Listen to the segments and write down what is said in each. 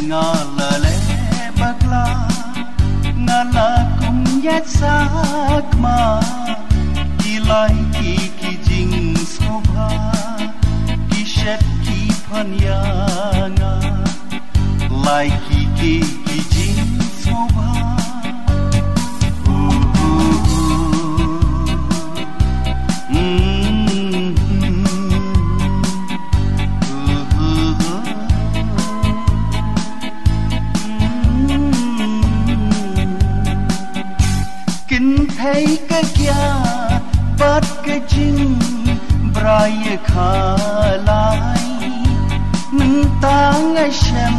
ngalale bakla ngala kum yat sakma ilai ki jing sobha ki shet ki phanyanga lai ki jing sobha thấy cái kia bắt cái chinh brai khá lại mình ta ngay xem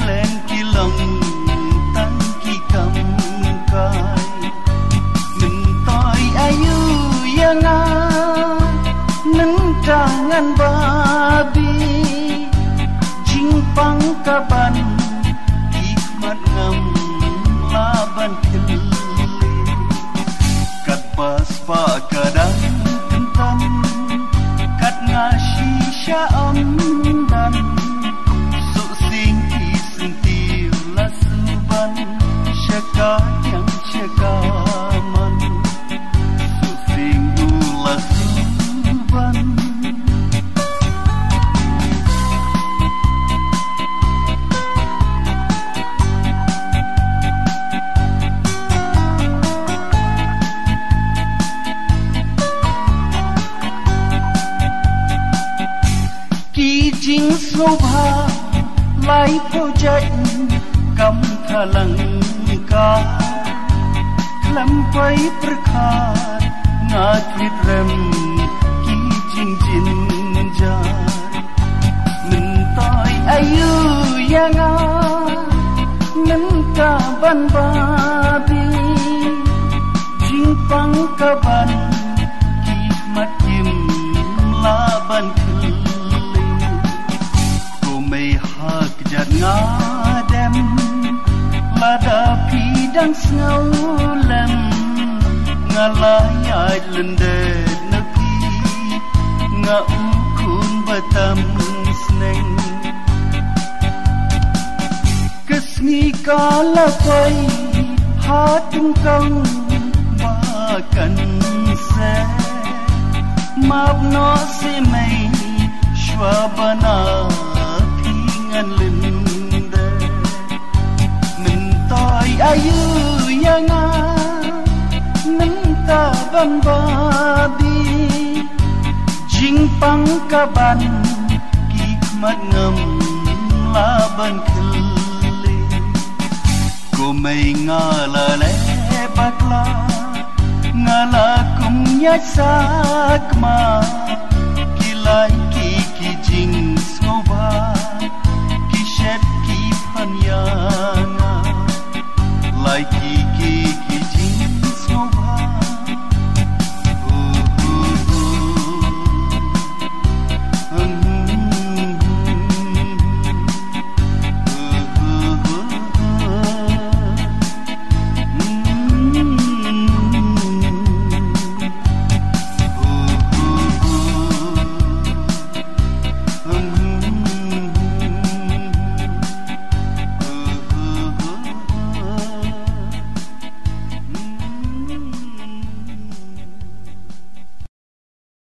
lên kỳ lòng tăng kỳ cầm cài mình tôi ayu yang a nâng tangan babi jing pang kaban hikmat ngam laban kil pas pa kadang kentan kat ngasisha amdan su sing ki sentil la suban syaka yang syakaman su sing la suban jing sobha lai project kam thalang ka lampai perkhat ngathit rem ki jing jin jar min tai ayu yang a nan ka ban babi jing pang ka ban ki mat kim la ban hak jat ngadem lada pidang snaulam ngalayat lendet nepi ngaukun batam sneng kesni kalapai hatung kang bakan se map no se mai shwabana ngan linde min tai ayu yang a min ta ban babi jing pang kaban hikmat ngam laban khili ko mai ngala le bakla ngala kum ya sakma kilai ki jing soba ki phanyanga like